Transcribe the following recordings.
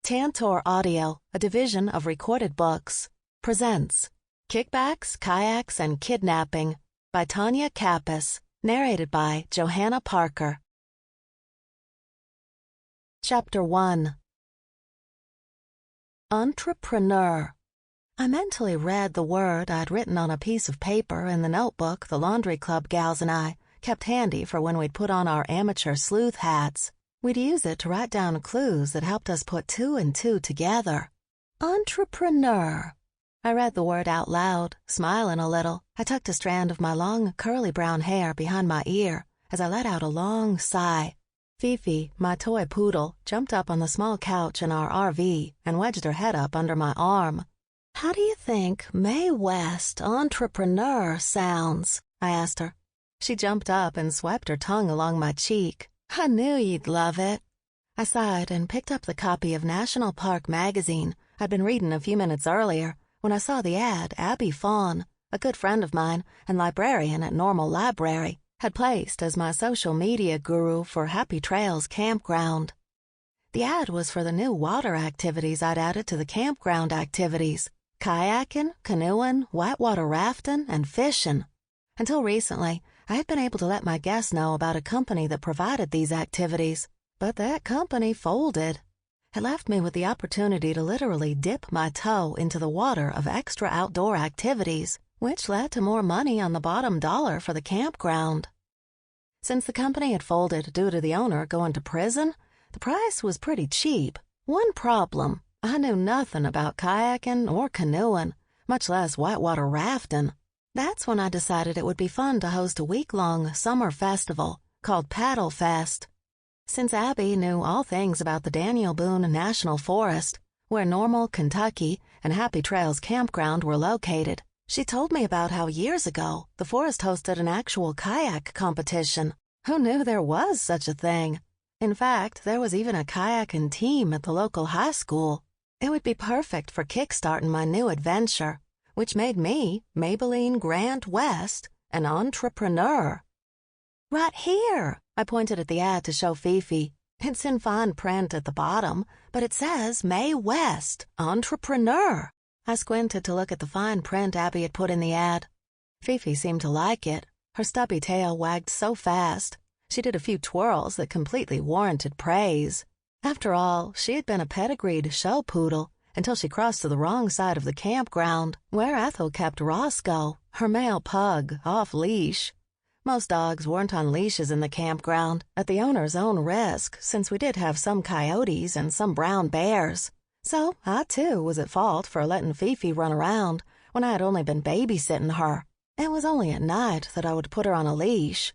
Tantor Audio, a division of Recorded Books, presents Kickbacks, Kayaks, and Kidnapping by Tonya Kappes, narrated by Johanna Parker. Chapter 1. Entrepreneur. I mentally read the word I'd written on a piece of paper in the notebook the laundry club gals and I kept handy for when we'd put on our amateur sleuth hats. We'd use it to write down clues that helped us put two and two together. Entrepreneur. I read the word out loud, smiling a little. I tucked a strand of my long, curly brown hair behind my ear as I let out a long sigh. Fifi, my toy poodle, jumped up on the small couch in our RV and wedged her head up under my arm. "How do you think Mae West, entrepreneur, sounds?" I asked her. She jumped up and swept her tongue along my cheek. "I knew you'd love it." I sighed and picked up the copy of National Park magazine I'd been reading a few minutes earlier when I saw the ad Abby Fawn, a good friend of mine and librarian at Normal Library, had placed as my social media guru for Happy Trails Campground. The ad was for the new water activities I'd added to the campground activities: kayaking, canoeing, whitewater rafting, and fishing. Until recently, I had been able to let my guests know about a company that provided these activities, but that company folded. It left me with the opportunity to literally dip my toe into the water of extra outdoor activities, which led to more money on the bottom dollar for the campground. Since the company had folded due to the owner going to prison, the price was pretty cheap. One problem: I knew nothing about kayaking or canoeing, much less whitewater rafting. That's when I decided it would be fun to host a week-long summer festival called Paddle Fest. Since Abby knew all things about the Daniel Boone National Forest, where Normal, Kentucky, and Happy Trails Campground were located, she told me about how years ago the forest hosted an actual kayak competition. Who knew there was such a thing? In fact, there was even a kayaking team at the local high school. It would be perfect for kickstarting my new adventure, which made me, Maybelline Grant West, an entrepreneur. "Right here," I pointed at the ad to show Fifi. "It's in fine print at the bottom, but it says Mae West, entrepreneur." I squinted to look at the fine print Abby had put in the ad. Fifi seemed to like it. Her stubby tail wagged so fast. She did a few twirls that completely warranted praise. After all, she had been a pedigreed show poodle until she crossed to the wrong side of the campground, where Ethel kept Roscoe, her male pug, off-leash. Most dogs weren't on leashes in the campground, at the owner's own risk, since we did have some coyotes and some brown bears. So I, too, was at fault for letting Fifi run around when I had only been babysitting her. It was only at night that I would put her on a leash.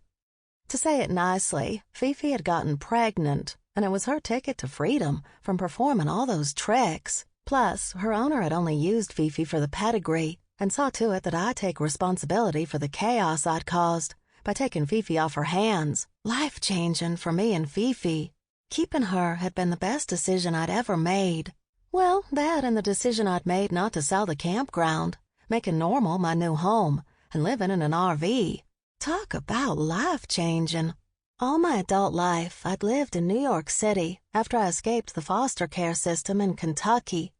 To say it nicely, Fifi had gotten pregnant, and it was her ticket to freedom from performing all those tricks. Plus, her owner had only used Fifi for the pedigree and saw to it that I take responsibility for the chaos I'd caused by taking Fifi off her hands. Life-changing for me and Fifi. Keeping her had been the best decision I'd ever made. Well, that and the decision I'd made not to sell the campground, making Normal my new home, and living in an RV. Talk about life-changing. All my adult life, I'd lived in New York City after I escaped the foster care system in Kentucky.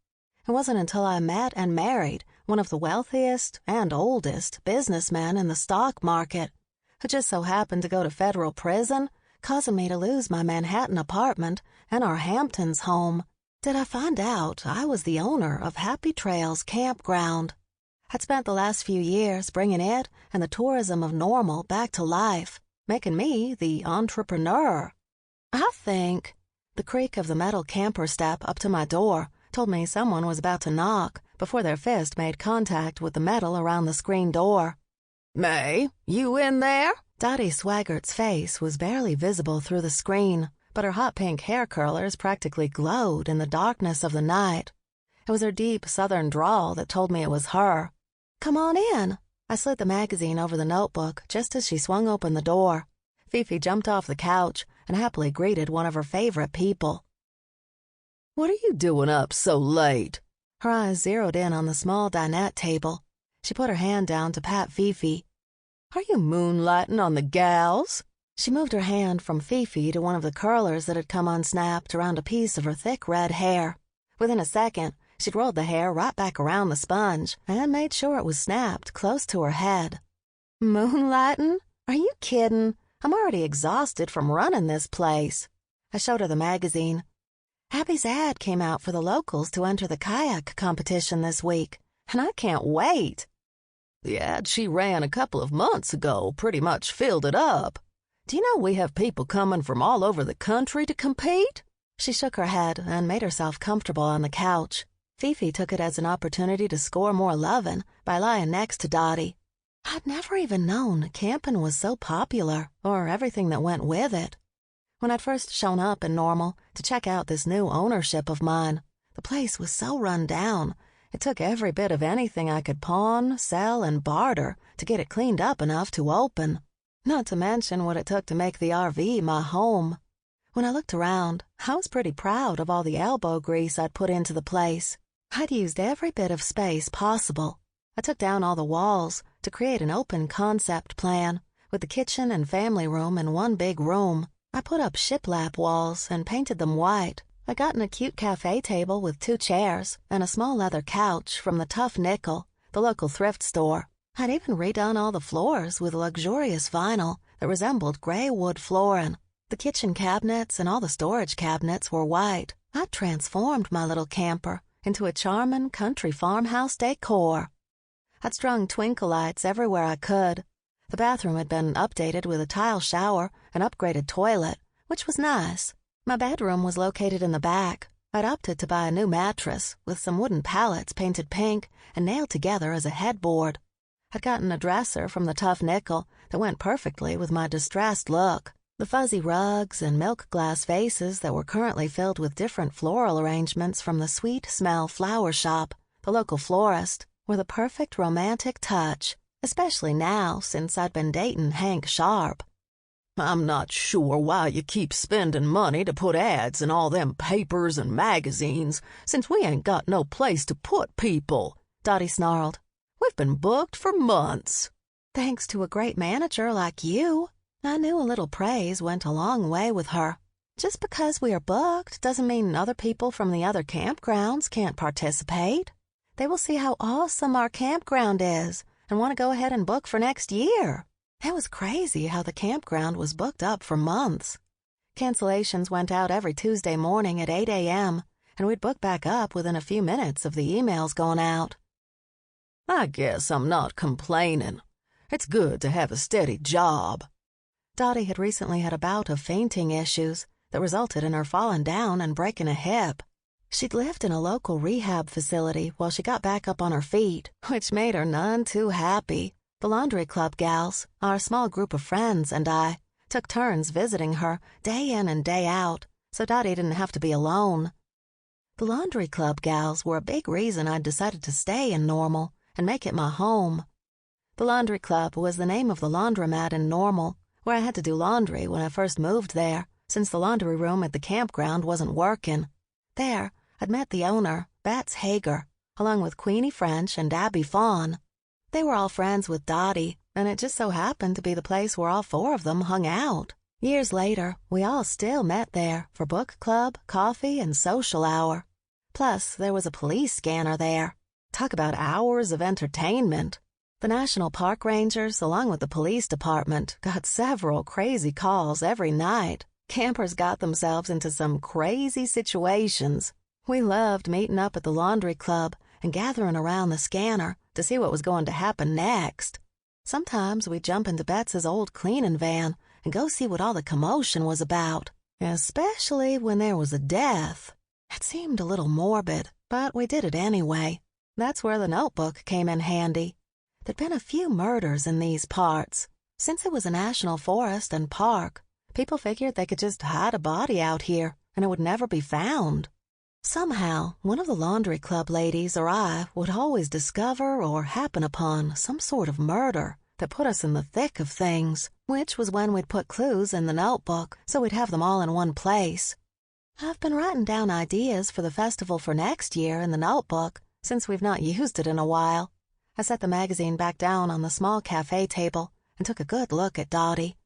It wasn't until I met and married one of the wealthiest and oldest businessmen in the stock market, who just so happened to go to federal prison, causing me to lose my Manhattan apartment and our Hamptons home, did I find out I was the owner of Happy Trails Campground. I'd spent the last few years bringing it and the tourism of Normal back to life, making me the entrepreneur. I think the creak of the metal camper step up to my door told me someone was about to knock before their fist made contact with the metal around the screen door. "Mae, you in there?" Dottie Swaggart's face was barely visible through the screen, but her hot pink hair curlers practically glowed in the darkness of the night. It was her deep southern drawl that told me it was her. "Come on in." I slid the magazine over the notebook just as she swung open the door. Fifi jumped off the couch and happily greeted one of her favorite people. "What are you doing up so late?" Her eyes zeroed in on the small dinette table. She put her hand down to pat Fifi. "Are you moonlighting on the gals?" She moved her hand from Fifi to one of the curlers that had come unsnapped around a piece of her thick red hair. Within a second, she'd rolled the hair right back around the sponge and made sure it was snapped close to her head. "Moonlightin'? Are you kiddin'? I'm already exhausted from running this place." I showed her the magazine. Happy's ad came out for the locals to enter the kayak competition this week, and I can't wait. "The ad she ran a couple of months ago pretty much filled it up. Do you know we have people coming from all over the country to compete?" She shook her head and made herself comfortable on the couch. Fifi took it as an opportunity to score more lovin' by lying next to Dottie. I'd never even known camping was so popular, or everything that went with it. When I'd first shown up in Normal to check out this new ownership of mine, the place was so run down, it took every bit of anything I could pawn, sell, and barter to get it cleaned up enough to open. Not to mention what it took to make the RV my home. When I looked around, I was pretty proud of all the elbow grease I'd put into the place. I'd used every bit of space possible. I took down all the walls to create an open concept plan, with the kitchen and family room in one big room. I put up shiplap walls and painted them white. I got a cute cafe table with 2 chairs and a small leather couch from the Tough Nickel, the local thrift store. I'd even redone all the floors with luxurious vinyl that resembled gray wood flooring. The kitchen cabinets and all the storage cabinets were white. I'd transformed my little camper into a charming country farmhouse decor. I'd strung twinkle lights everywhere I could. The bathroom had been updated with a tile shower and upgraded toilet, which was nice. My bedroom was located in the back. I'd opted to buy a new mattress with some wooden pallets painted pink and nailed together as a headboard. I'd gotten a dresser from the Tough Nickel that went perfectly with my distressed look. The fuzzy rugs and milk glass vases that were currently filled with different floral arrangements from the Sweet Smell Flower Shop, the local florist, were the perfect romantic touch, especially now since I'd been dating Hank Sharp. "I'm not sure why you keep spending money to put ads in all them papers and magazines, since we ain't got no place to put people," Dottie snarled. "We've been booked for months." Thanks to a great manager like you. I knew a little praise went a long way with her. Just because we are booked doesn't mean other people from the other campgrounds can't participate. They will see how awesome our campground is and want to go ahead and book for next year. It was crazy how the campground was booked up for months. Cancellations went out every Tuesday morning at 8 a.m., and we'd book back up within a few minutes of the emails going out. "I guess I'm not complaining. It's good to have a steady job." Dottie had recently had a bout of fainting issues that resulted in her falling down and breaking a hip. She'd lived in a local rehab facility while she got back up on her feet, which made her none too happy. The laundry club gals, our small group of friends, and I took turns visiting her day in and day out, so Dottie didn't have to be alone. The laundry club gals were a big reason I'd decided to stay in Normal and make it my home. The laundry club was the name of the laundromat in Normal, where I had to do laundry when I first moved there, since the laundry room at the campground wasn't working. There, I'd met the owner, Bats Hager, along with Queenie French and Abby Fawn. They were all friends with Dottie, and it just so happened to be the place where all 4 of them hung out. Years later, we all still met there for book club, coffee, and social hour. Plus, there was a police scanner there. Talk about hours of entertainment. The National Park Rangers, along with the police department, got several crazy calls every night. Campers got themselves into some crazy situations. We loved meeting up at the laundry club and gathering around the scanner to see what was going to happen next. Sometimes we'd jump into Bets's old cleaning van and go see what all the commotion was about, especially when there was a death. It seemed a little morbid, but we did it anyway. That's where the notebook came in handy. There'd been a few murders in these parts. Since it was a national forest and park, people figured they could just hide a body out here and it would never be found. Somehow, one of the laundry club ladies or I would always discover or happen upon some sort of murder that put us in the thick of things, which was when we'd put clues in the notebook so we'd have them all in one place. I've been writing down ideas for the festival for next year in the notebook since we've not used it in a while. I set the magazine back down on the small cafe table and took a good look at Dottie.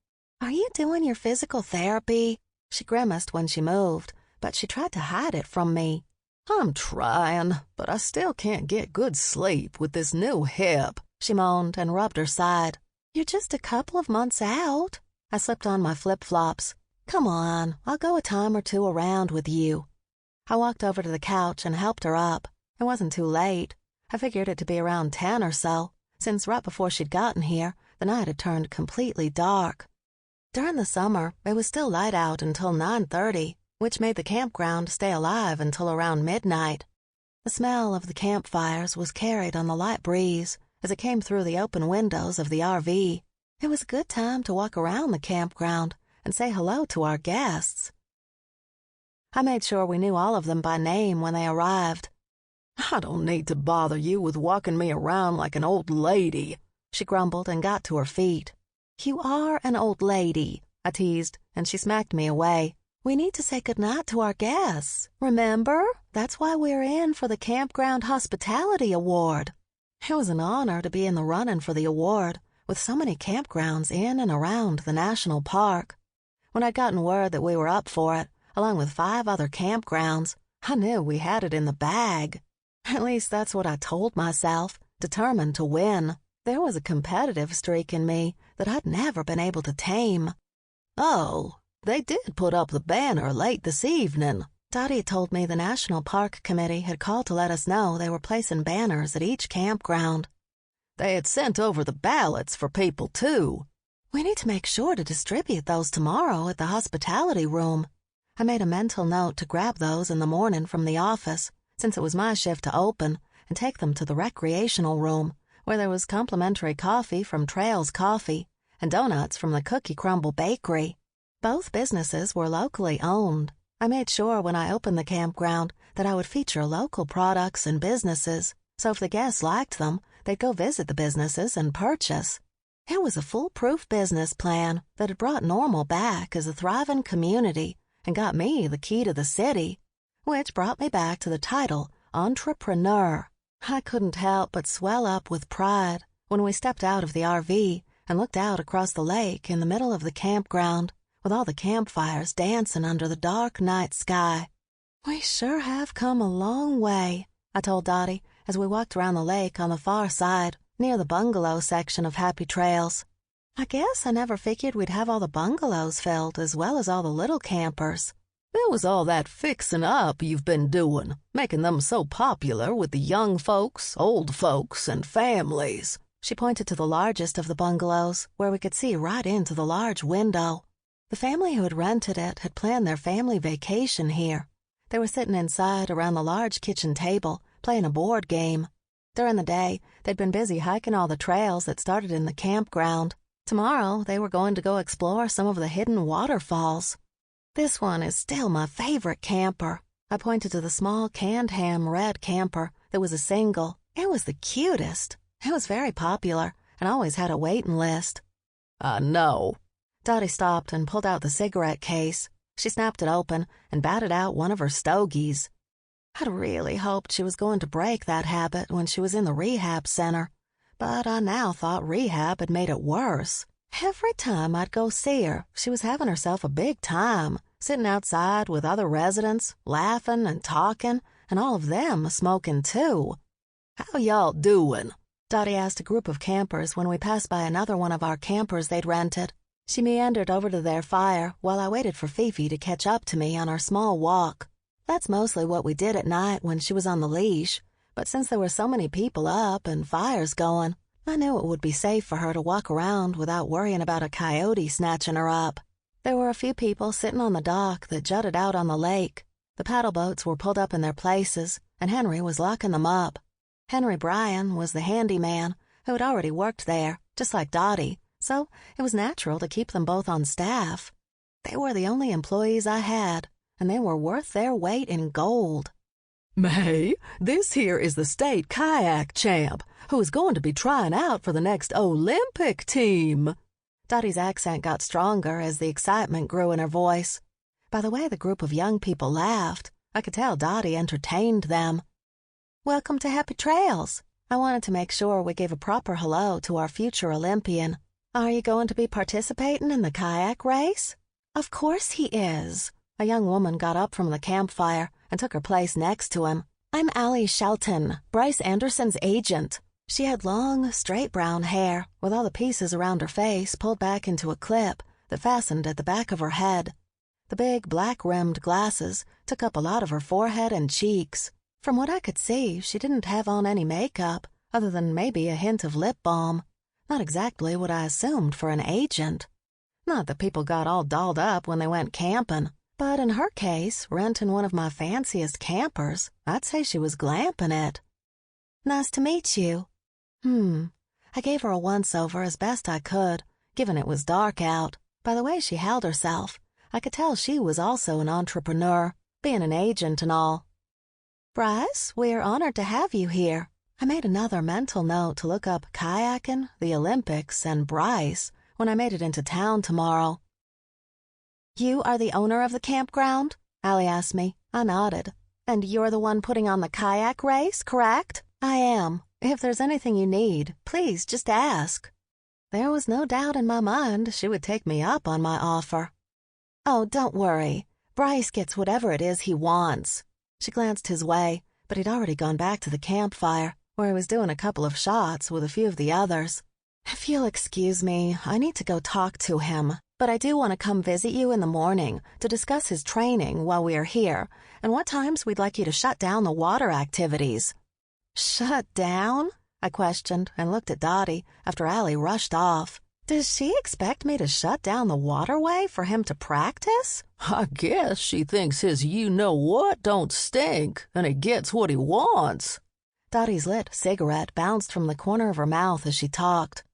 "Are you doing your physical therapy?" She grimaced when she moved, but she tried to hide it from me. I'm trying, but I still can't get good sleep with this new hip, she moaned and rubbed her side. You're just a couple of months out. I slipped on my flip-flops. Come on, I'll go a time or two around with you. I walked over to the couch and helped her up. It wasn't too late. I figured it to be around 10 or so, since right before she'd gotten here, the night had turned completely dark. During the summer, it was still light out until 9:30, which made the campground stay alive until around midnight. The smell of the campfires was carried on the light breeze as it came through the open windows of the RV. It was a good time to walk around the campground and say hello to our guests. I made sure we knew all of them by name when they arrived. I don't need to bother you with walking me around like an old lady, she grumbled and got to her feet. You are an old lady, I teased, and she smacked me away. We need to say goodnight to our guests. Remember? That's why we're in for the Campground Hospitality Award. It was an honor to be in the running for the award, with so many campgrounds in and around the national park. When I'd gotten word that we were up for it, along with 5 other campgrounds, I knew we had it in the bag. At least that's what I told myself, determined to win. There was a competitive streak in me that I'd never been able to tame. Oh, they did put up the banner late this evening. Dottie told me the National Park Committee had called to let us know they were placing banners at each campground. They had sent over the ballots for people, too. We need to make sure to distribute those tomorrow at the hospitality room. I made a mental note to grab those in the morning from the office, since it was my shift to open, and take them to the recreational room, where there was complimentary coffee from Trails Coffee and donuts from the Cookie Crumble Bakery. Both businesses were locally owned. I made sure when I opened the campground that I would feature local products and businesses, so if the guests liked them, they'd go visit the businesses and purchase. It was a foolproof business plan that had brought Normal back as a thriving community and got me the key to the city, which brought me back to the title entrepreneur. I couldn't help but swell up with pride when we stepped out of the RV and looked out across the lake in the middle of the campground, with all the campfires dancing under the dark night sky. We sure have come a long way, I told Dottie as we walked around the lake on the far side, near the bungalow section of Happy Trails. I guess I never figured we'd have all the bungalows filled as well as all the little campers. It was all that fixing up you've been doing, making them so popular with the young folks, old folks, and families. She pointed to the largest of the bungalows, where we could see right into the large window. The family who had rented it had planned their family vacation here. They were sitting inside around the large kitchen table, playing a board game. During the day, they'd been busy hiking all the trails that started in the campground. Tomorrow, they were going to go explore some of the hidden waterfalls. This one is still my favorite camper. I pointed to the small canned ham red camper that was a single. It was the cutest. It was very popular and always had a waiting list. I know. Dottie stopped and pulled out the cigarette case. She snapped it open and batted out one of her stogies. I'd really hoped she was going to break that habit when she was in the rehab center, but I now thought rehab had made it worse. Every time I'd go see her, she was having herself a big time, sitting outside with other residents, laughing and talking, and all of them smoking too. How y'all doing? Dottie asked a group of campers when we passed by another one of our campers they'd rented. She meandered over to their fire while I waited for Fifi to catch up to me on our small walk. That's mostly what we did at night when she was on the leash, but since there were so many people up and fires going, I knew it would be safe for her to walk around without worrying about a coyote snatching her up. There were a few people sitting on the dock that jutted out on the lake. The paddle boats were pulled up in their places, and Henry was locking them up. Henry Bryan was the handyman who had already worked there, just like Dottie, so it was natural to keep them both on staff. They were the only employees I had, and they were worth their weight in gold. Mae, this here is the state kayak champ, who is going to be trying out for the next Olympic team. Dottie's accent got stronger as the excitement grew in her voice. By the way the group of young people laughed, I could tell Dottie entertained them. Welcome to Happy Trails. I wanted to make sure we gave a proper hello to our future Olympian. Are you going to be participating in the kayak race? Of course he is. A young woman got up from the campfire and took her place next to him. "I'm Allie Shelton, Bryce Anderson's agent." She had long, straight brown hair, with all the pieces around her face pulled back into a clip that fastened at the back of her head. The big black-rimmed glasses took up a lot of her forehead and cheeks. From what I could see, she didn't have on any makeup, other than maybe a hint of lip balm. Not exactly what I assumed for an agent. Not that people got all dolled up when they went camping, but in her case, renting one of my fanciest campers, I'd say she was glamping it. "Nice to meet you." I gave her a once-over as best I could, given it was dark out. By the way she held herself, I could tell she was also an entrepreneur, being an agent and all. "Bryce, we're honored to have you here." I made another mental note to look up kayaking, the Olympics, and Bryce when I made it into town tomorrow. "You are the owner of the campground?" Allie asked me. I nodded. "And you're the one putting on the kayak race, correct?" "I am. If there's anything you need, please just ask." There was no doubt in my mind she would take me up on my offer. "Oh, don't worry. Bryce gets whatever it is he wants." She glanced his way, but he'd already gone back to the campfire, where he was doing a couple of shots with a few of the others. "If you'll excuse me, I need to go talk to him, but I do want to come visit you in the morning to discuss his training while we are here, and what times we'd like you to shut down the water activities." "Shut down?" I questioned and looked at Dottie after Allie rushed off. Does she expect me to shut down the waterway for him to practice? I guess she thinks his you-know-what don't stink, and he gets what he wants. Dottie's lit cigarette bounced from the corner of her mouth as she talked.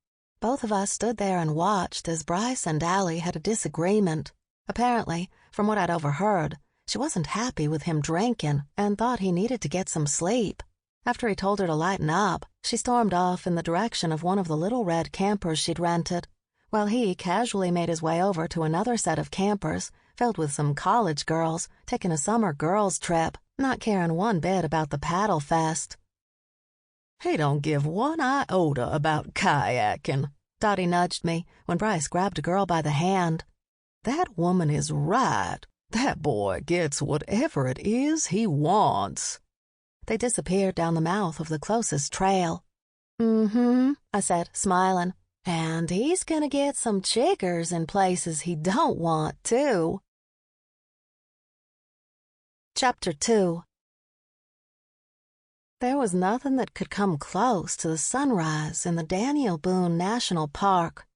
Both of us stood there and watched as Bryce and Allie had a disagreement. Apparently, from what I'd overheard, she wasn't happy with him drinking and thought he needed to get some sleep. After he told her to lighten up, she stormed off in the direction of one of the little red campers she'd rented, while he casually made his way over to another set of campers filled with some college girls taking a summer girls' trip, not caring one bit about the paddle fest. "He don't give one iota about kayaking," Dottie nudged me when Bryce grabbed a girl by the hand. "That woman is right. That boy gets whatever it is he wants." They disappeared down the mouth of the closest trail. I said, smiling. "And he's gonna get some chickers in places he don't want, too." Chapter 2. There was nothing that could come close to the sunrise in the Daniel Boone National Park.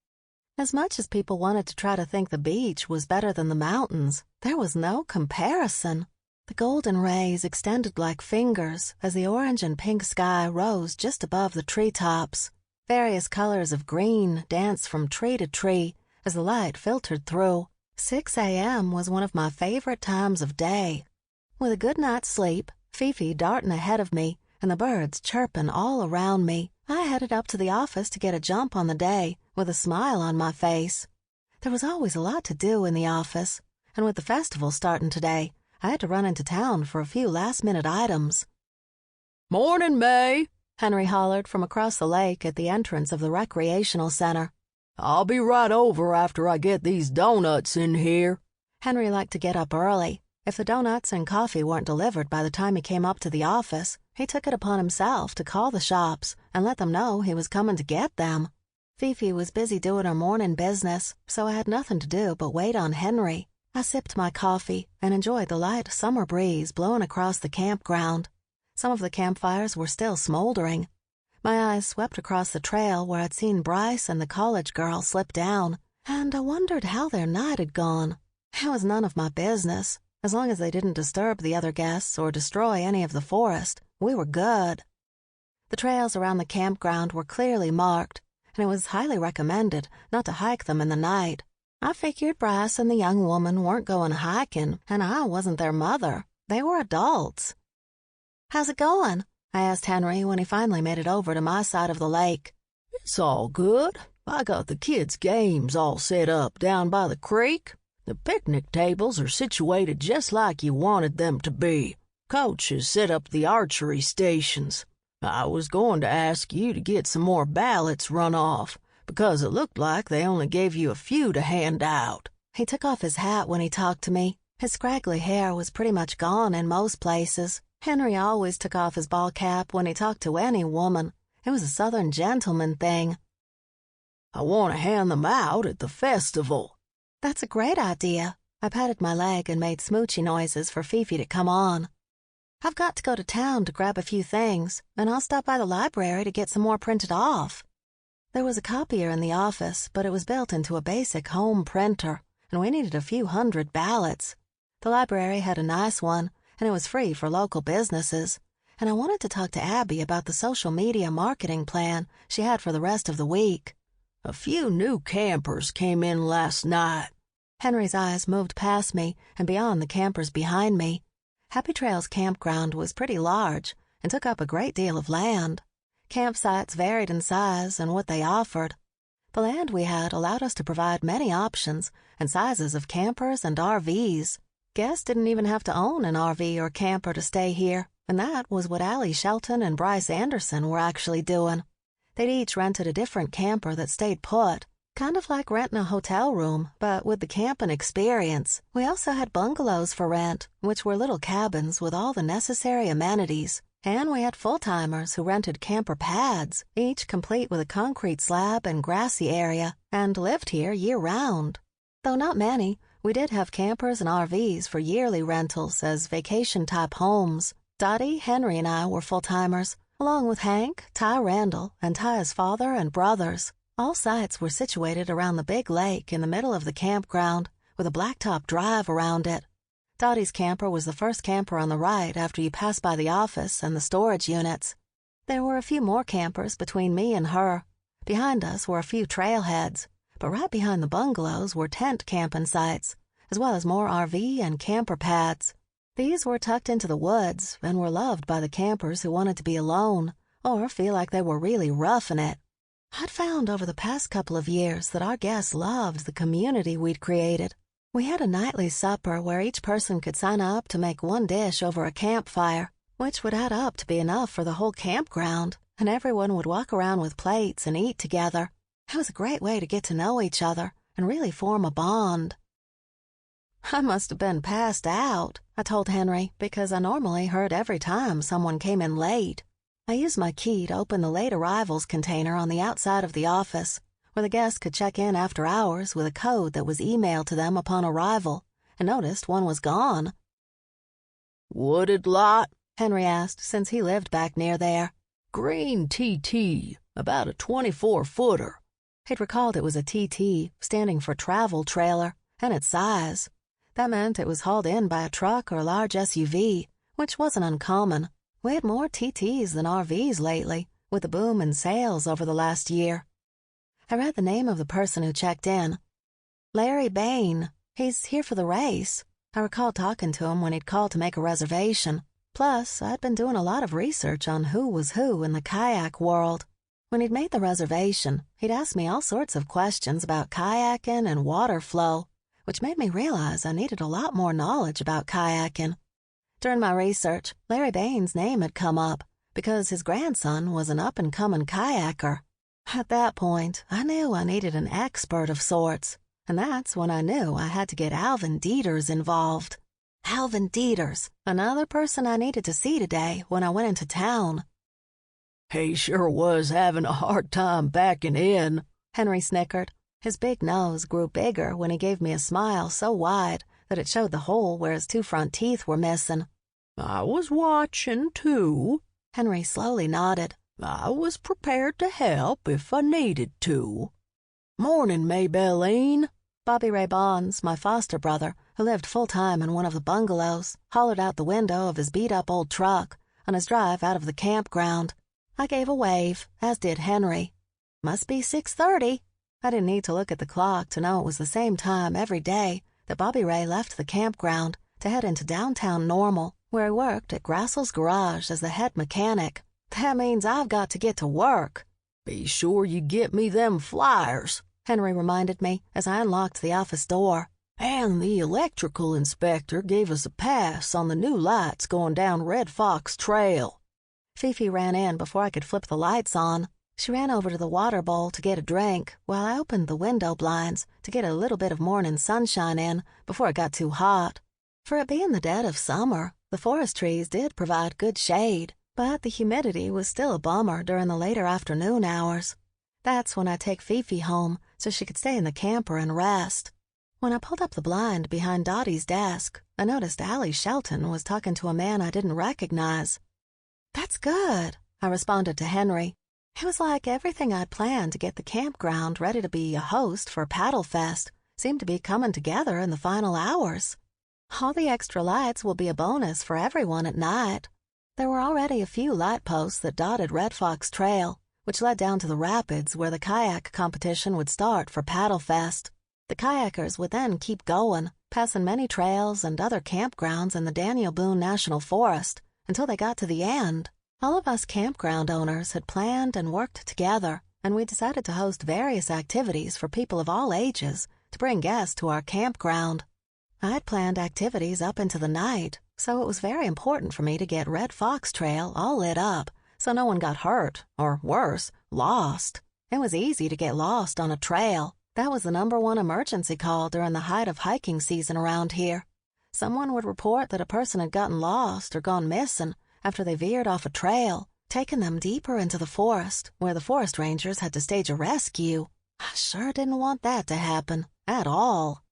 As much as people wanted to try to think the beach was better than the mountains, there was no comparison. The golden rays extended like fingers as the orange and pink sky rose just above the treetops. Various colors of green danced from tree to tree as the light filtered through. 6 a.m. was one of my favorite times of day. With a good night's sleep, Fifi darting ahead of me, and the birds chirping all around me, I headed up to the office to get a jump on the day with a smile on my face. There was always a lot to do in the office, and with the festival starting today, I had to run into town for a few last-minute items. "Morning, Mae," Henry hollered from across the lake at the entrance of the recreational center. "I'll be right over after I get these donuts in here." Henry liked to get up early. If the donuts and coffee weren't delivered by the time he came up to the office, he took it upon himself to call the shops and let them know he was coming to get them. Fifi was busy doing her morning business, so I had nothing to do but wait on Henry. I sipped my coffee and enjoyed the light summer breeze blowing across the campground. Some of the campfires were still smoldering. My eyes swept across the trail where I'd seen Bryce and the college girl slip down, and I wondered how their night had gone. It was none of my business. As long as they didn't disturb the other guests or destroy any of the forest, we were good. The trails around the campground were clearly marked, and it was highly recommended not to hike them in the night. I figured Bryce and the young woman weren't going hiking, and I wasn't their mother. They were adults. "How's it going?" I asked Henry when he finally made it over to my side of the lake. "It's all good. I got the kids' games all set up down by the creek. The picnic tables are situated just like you wanted them to be. Coach has set up the archery stations. I was going to ask you to get some more ballots run off, because it looked like they only gave you a few to hand out." He took off his hat when he talked to me, His scraggly hair was pretty much gone in most places. Henry always took off his ball cap when he talked to any woman. It was a Southern gentleman thing. I want to hand them out at the festival. That's a great idea. I patted my leg and made smoochy noises for Fifi to come on. I've got to go to town to grab a few things, and I'll stop by the library to get some more printed off. There was a copier in the office, but it was built into a basic home printer, and we needed a few hundred ballots. The library had a nice one, and it was free for local businesses, and I wanted to talk to Abby about the social media marketing plan she had for the rest of the week. A few new campers came in last night. Henry's eyes moved past me and beyond the campers behind me. Happy Trails Campground was pretty large and took up a great deal of land. Campsites varied in size and what they offered. The land we had allowed us to provide many options and sizes of campers and RVs. Guests didn't even have to own an RV or camper to stay here, and that was what Allie Shelton and Bryce Anderson were actually doing. They'd each rented a different camper that stayed put, kind of like renting a hotel room, but with the camping experience. We also had bungalows for rent, which were little cabins with all the necessary amenities. And we had full-timers who rented camper pads, each complete with a concrete slab and grassy area, and lived here year-round. Though not many, we did have campers and RVs for yearly rentals as vacation-type homes. Dottie, Henry, and I were full-timers, along with Hank, Ty Randall, and Ty's father and brothers. All sites were situated around the big lake in the middle of the campground, with a blacktop drive around it. Dottie's camper was the first camper on the right after you pass by the office and the storage units. There were a few more campers between me and her. Behind us were a few trailheads, but right behind the bungalows were tent camping sites, as well as more RV and camper pads. These were tucked into the woods and were loved by the campers who wanted to be alone or feel like they were really roughing it. I'd found over the past couple of years that our guests loved the community we'd created. We had a nightly supper where each person could sign up to make one dish over a campfire, which would add up to be enough for the whole campground, and everyone would walk around with plates and eat together. It was a great way to get to know each other and really form a bond. I must have been passed out, I told Henry, because I normally heard every time someone came in late. I used my key to open the late arrivals container on the outside of the office, where the guests could check in after hours with a code that was emailed to them upon arrival, and noticed one was gone. Wooded lot? Henry asked, since he lived back near there. Green TT, about a 24-footer. He'd recalled it was a TT, standing for travel trailer, and its size. That meant it was hauled in by a truck or large SUV, which wasn't uncommon. We had more TTs than RVs lately, with the boom in sales over the last year. I read the name of the person who checked in. Larry Bain. He's here for the race. I recall talking to him when he'd called to make a reservation. Plus, I'd been doing a lot of research on who was who in the kayak world. When he'd made the reservation, he'd asked me all sorts of questions about kayaking and water flow, which made me realize I needed a lot more knowledge about kayaking. During my research, Larry Bain's name had come up because his grandson was an up-and-coming kayaker. At that point, I knew I needed an expert of sorts, and that's when I knew I had to get Alvin Dieters involved. Alvin Dieters, another person I needed to see today when I went into town. He sure was having a hard time backing in, Henry snickered. His big nose grew bigger when he gave me a smile so wide that it showed the hole where his two front teeth were missing. I was watching, too. Henry slowly nodded. I was prepared to help if I needed to. Morning, Maybelline. Bobby Ray Bonds, my foster brother, who lived full-time in one of the bungalows, hollered out the window of his beat-up old truck on his drive out of the campground. I gave a wave, as did Henry. Must be 6:30. I didn't need to look at the clock to know it was the same time every day that Bobby Ray left the campground to head into downtown Normal, where he worked at Grassel's Garage as the head mechanic. That means I've got to get to work. Be sure you get me them flyers, Henry reminded me as I unlocked the office door. And the electrical inspector gave us a pass on the new lights going down Red Fox Trail. Fifi ran in before I could flip the lights on. She ran over to the water bowl to get a drink, while I opened the window blinds to get a little bit of morning sunshine in before it got too hot. For it being the dead of summer, the forest trees did provide good shade, but the humidity was still a bummer during the later afternoon hours. That's when I'd take Fifi home so she could stay in the camper and rest. When I pulled up the blind behind Dottie's desk, I noticed Allie Shelton was talking to a man I didn't recognize. "That's good," I responded to Henry. It was like everything I'd planned to get the campground ready to be a host for Paddle Fest seemed to be coming together in the final hours. All the extra lights will be a bonus for everyone at night. There were already a few light posts that dotted Red Fox Trail, which led down to the rapids where the kayak competition would start for Paddle Fest. The kayakers would then keep going, passing many trails and other campgrounds in the Daniel Boone National Forest until they got to the end. All of us campground owners had planned and worked together, and we decided to host various activities for people of all ages to bring guests to our campground. I'd planned activities up into the night, so it was very important for me to get Red Fox Trail all lit up so no one got hurt, or worse, lost. It was easy to get lost on a trail. That was the #1 emergency call during the height of hiking season around here. Someone would report that a person had gotten lost or gone missing after they veered off a trail, taking them deeper into the forest where the forest rangers had to stage a rescue. I sure didn't want that to happen, at all.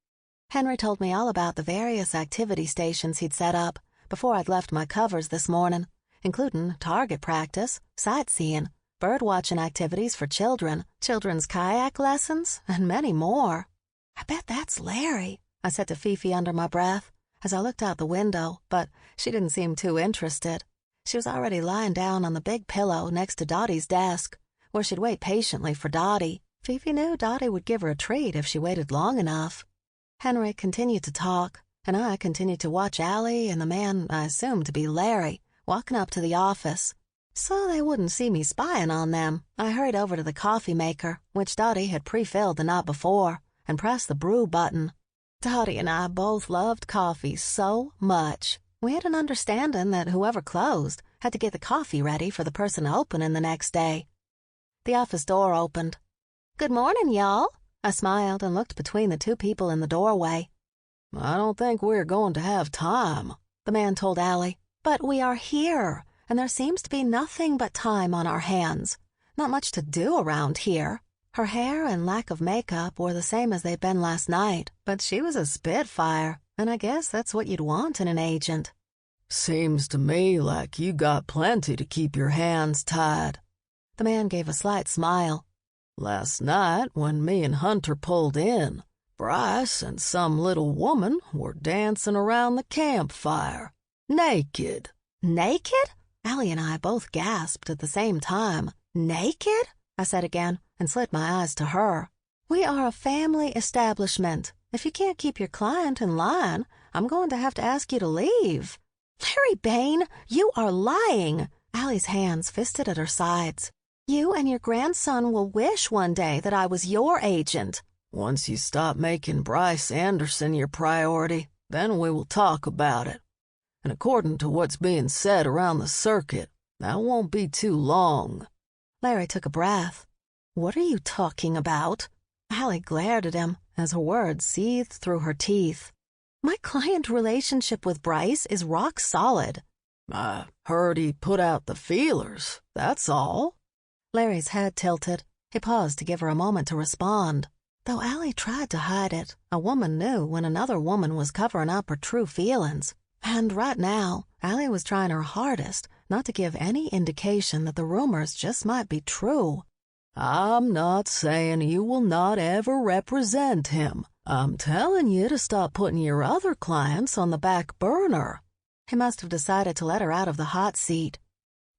Henry told me all about the various activity stations he'd set up before I'd left my covers this morning, including target practice, sightseeing, bird-watching activities for children, children's kayak lessons, and many more. "I bet that's Larry," I said to Fifi under my breath as I looked out the window, but she didn't seem too interested. She was already lying down on the big pillow next to Dottie's desk, where she'd wait patiently for Dottie. Fifi knew Dottie would give her a treat if she waited long enough. Henry continued to talk, and I continued to watch Allie and the man I assumed to be Larry walking up to the office. So they wouldn't see me spying on them, I hurried over to the coffee maker, which Dottie had pre-filled the night before, and pressed the brew button. Dottie and I both loved coffee so much. We had an understanding that whoever closed had to get the coffee ready for the person opening the next day. The office door opened. "Good morning, y'all." I smiled and looked between the two people in the doorway. "I don't think we're going to have time," the man told Allie. "But we are here, and there seems to be nothing but time on our hands. Not much to do around here." Her hair and lack of makeup were the same as they'd been last night, but she was a spitfire, and I guess that's what you'd want in an agent. "Seems to me like you got plenty to keep your hands tied." The man gave a slight smile. "Last night, when me and Hunter pulled in, Bryce and some little woman were dancing around the campfire, naked." "Naked?" Allie and I both gasped at the same time. "Naked?" I said again, and slid my eyes to her. "We are a family establishment. If you can't keep your client in line, I'm going to have to ask you to leave." "Larry Bain, you are lying." Allie's hands fisted at her sides. "You and your grandson will wish one day that I was your agent." "Once you stop making Bryce Anderson your priority, then we will talk about it. And according to what's being said around the circuit, that won't be too long." Larry took a breath. "What are you talking about?" Allie glared at him as her words seethed through her teeth. "My client relationship with Bryce is rock solid." "I heard he put out the feelers, that's all." Larry's head tilted. He paused to give her a moment to respond. Though Allie tried to hide it, a woman knew when another woman was covering up her true feelings. And right now, Allie was trying her hardest not to give any indication that the rumors just might be true. "I'm not saying you will not ever represent him. I'm telling you to stop putting your other clients on the back burner." He must have decided to let her out of the hot seat.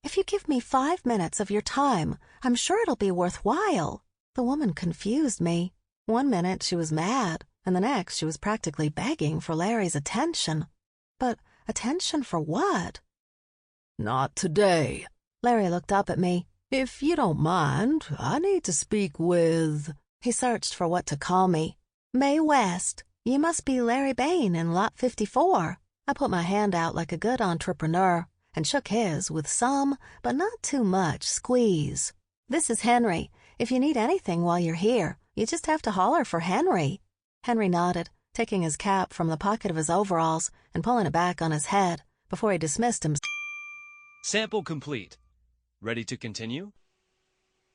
"If you give me 5 minutes of your time, I'm sure it'll be worthwhile." The woman confused me. One minute she was mad, and the next she was practically begging for Larry's attention. But attention for what? "Not today." Larry looked up at me. "If you don't mind, I need to speak with—" He searched for what to call me. "Mae West. You must be Larry Bain in lot 54. I put my hand out like a good entrepreneur and shook his with some, but not too much, squeeze. "This is Henry. If you need anything while you're here, you just have to holler for Henry." Henry nodded, taking his cap from the pocket of his overalls and pulling it back on his head before he dismissed him. Sample complete. Ready to continue?